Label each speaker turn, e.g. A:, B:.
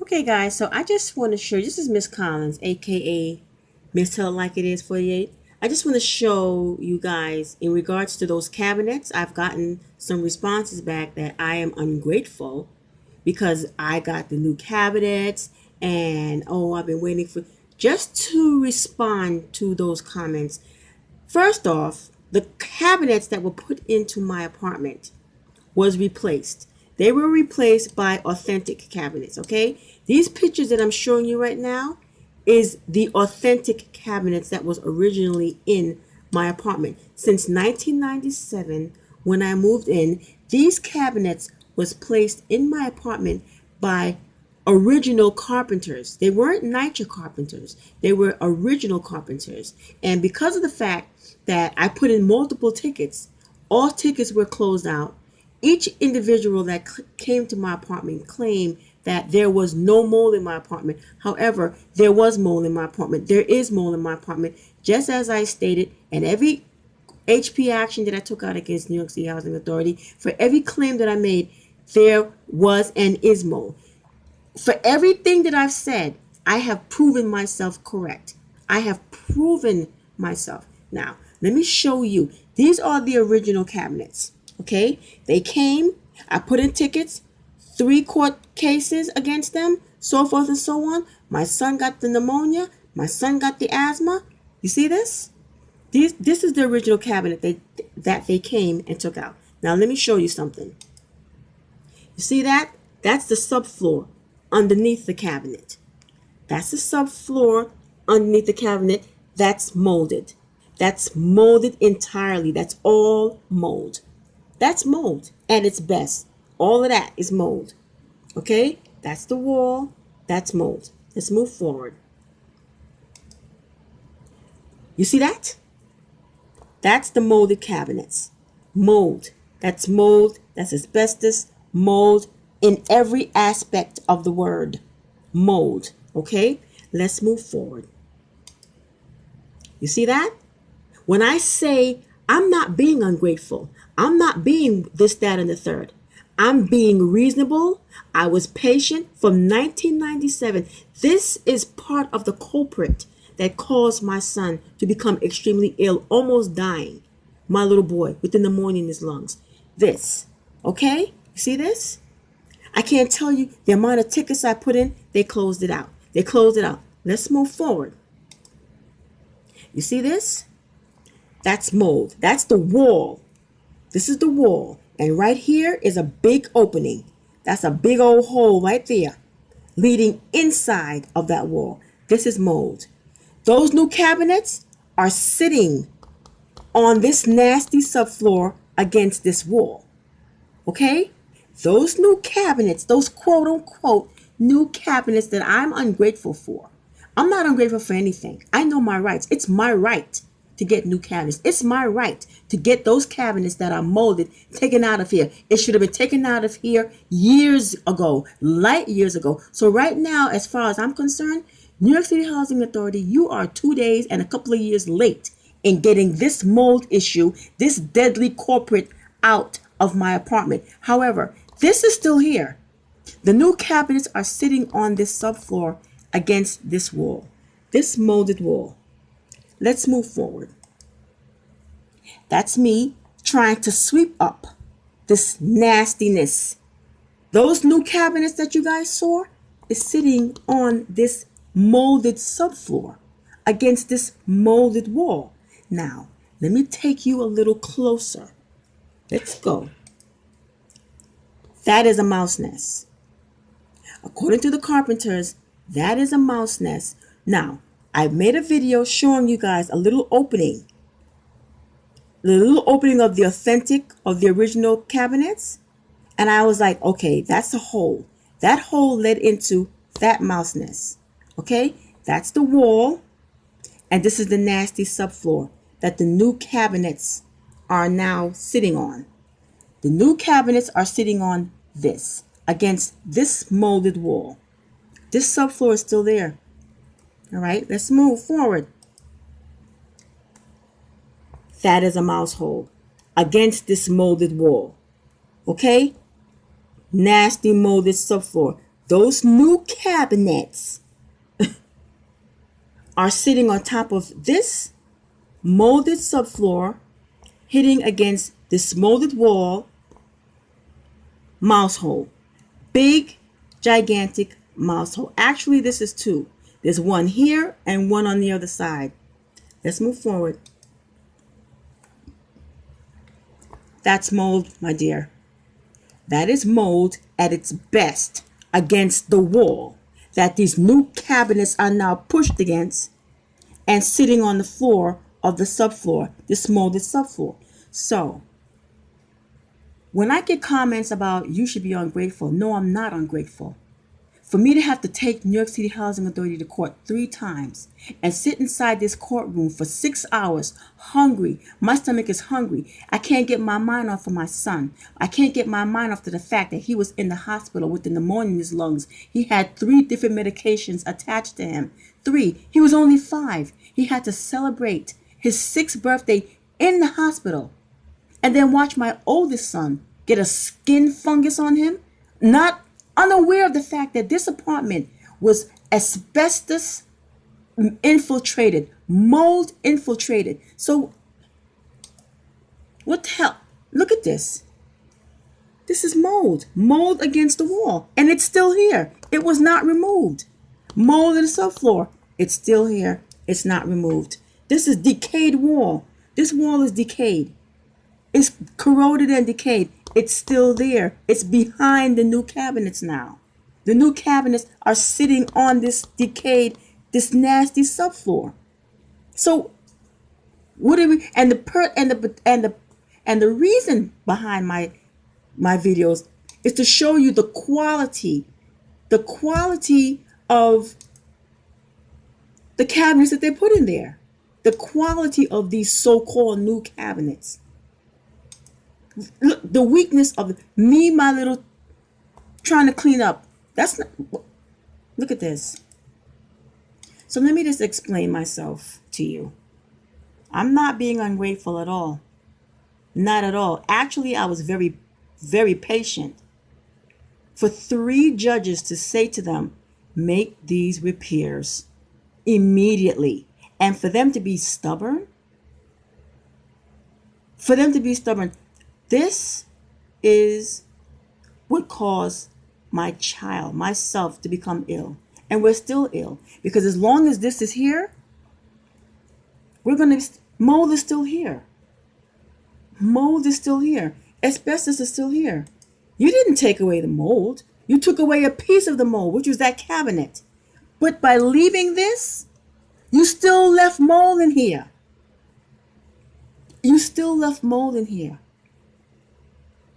A: Okay, guys, so I just want to show you, this is Miss Collins, aka Miss Tell It Like It Is 48. I just want to show you guys in regards to those cabinets. I've gotten some responses back that I am ungrateful because I got the new cabinets and oh, I've been waiting for just to respond to those comments. First off, the cabinets that were put into my apartment was replaced. They were replaced by authentic cabinets, okay? These pictures that I'm showing you right now is the authentic cabinets that was originally in my apartment. Since 1997, when I moved in, these cabinets was placed in my apartment by original carpenters. They weren't Nycha carpenters. They were original carpenters. And because of the fact that I put in multiple tickets, all tickets were closed out. Each individual that came to my apartment claimed that there was no mold in my apartment. However, there was mold in my apartment. There is mold in my apartment, just as I stated, and every HP action that I took out against New York City Housing Authority, for every claim that I made, there was and is mold. For everything that I've said, I have proven myself correct. I have proven myself. Now, let me show you. These are the original cabinets. Okay, they came, I put in tickets, 3 court cases against them, so forth and so on. My son got the pneumonia, my son got the asthma. You see this? This is the original cabinet that they came and took out. Now let me show you something. You see that? That's the subfloor underneath the cabinet. That's the subfloor underneath the cabinet that's molded. That's molded entirely. That's all mold. That's mold at its best. All of that is mold. Okay? That's the wall. That's mold. Let's move forward. You see that? That's the molded cabinets. Mold. That's mold. That's asbestos. Mold in every aspect of the word. Mold. Okay? Let's move forward. You see that? When I say I'm not being ungrateful, I'm not being this, that, and the third. I'm being reasonable. I was patient from 1997. This is part of the culprit that caused my son to become extremely ill, almost dying. My little boy with the pneumonia in his lungs. This. Okay? You see this? I can't tell you the amount of tickets I put in. They closed it out. They closed it out. Let's move forward. You see this? That's mold. That's the wall. This is the wall. And right here is a big opening. That's a big old hole right there, leading inside of that wall. This is mold. Those new cabinets are sitting on this nasty subfloor against this wall. Okay? Those new cabinets, those quote unquote new cabinets that I'm ungrateful for. I'm not ungrateful for anything. I know my rights. It's my right to get new cabinets. It's my right to get those cabinets that are molded taken out of here. It should have been taken out of here years ago, light years ago. So right now, as far as I'm concerned, New York City Housing Authority, you are 2 days and a couple of years late in getting this mold issue, this deadly culprit out of my apartment. However, this is still here. The new cabinets are sitting on this subfloor against this wall, this molded wall. Let's move forward. That's me trying to sweep up this nastiness. Those new cabinets that you guys saw is sitting on this molded subfloor against this molded wall. Now, let me take you a little closer. Let's go. That is a mouse nest. According to the carpenters, that is a mouse nest. Now, I made a video showing you guys a little opening. The little opening of the authentic, of the original cabinets. And I was like, okay, that's a hole. That hole led into that mouse nest. Okay, that's the wall. And this is the nasty subfloor that the new cabinets are now sitting on. The new cabinets are sitting on this, against this molded wall. This subfloor is still there. All right, let's move forward. That is a mouse hole against this molded wall. Okay? Nasty molded subfloor. those new cabinets are sitting on top of this molded subfloor, hitting against this molded wall, mouse hole. Big, gigantic mouse hole. Actually, this is two. There's one here and one on the other side. Let's move forward. That's mold, my dear. That is mold at its best against the wall that these new cabinets are now pushed against and sitting on the floor of the subfloor, this molded subfloor. So, when I get comments about you should be ungrateful, no, I'm not ungrateful. For me to have to take New York City Housing Authority to court 3 times and sit inside this courtroom for 6 hours, hungry. My stomach is hungry. I can't get my mind off of my son. I can't get my mind off to the fact that he was in the hospital with the pneumonia in his lungs. He had 3 different medications attached to him. 3. He was only 5. He had to celebrate his 6th birthday in the hospital. And then watch my oldest son get a skin fungus on him, not unaware of the fact that this apartment was asbestos infiltrated, mold infiltrated. So what the hell? Look at this. This is mold against the wall, and it's still here. It was not removed. Mold in the subfloor. It's still here. It's not removed. This is decayed wall. This wall is decayed. It's corroded and decayed. It's still there. It's behind the new cabinets now. The new cabinets are sitting on this decayed, this nasty subfloor. So, what do we? And the reason behind my videos is to show you the quality of the cabinets that they put in there, the quality of these so-called new cabinets. Look, the weakness of me, my little trying to clean up. That's not. Look at this. So let me just explain myself to you. I'm not being ungrateful at all. Not at all. Actually, I was very, very patient for 3 judges to say to them, make these repairs immediately. And for them to be stubborn, this is what caused my child, myself, to become ill. And we're still ill. Because as long as this is here, mold is still here. Mold is still here. Asbestos is still here. You didn't take away the mold. You took away a piece of the mold, which was that cabinet. But by leaving this, you still left mold in here. You still left mold in here.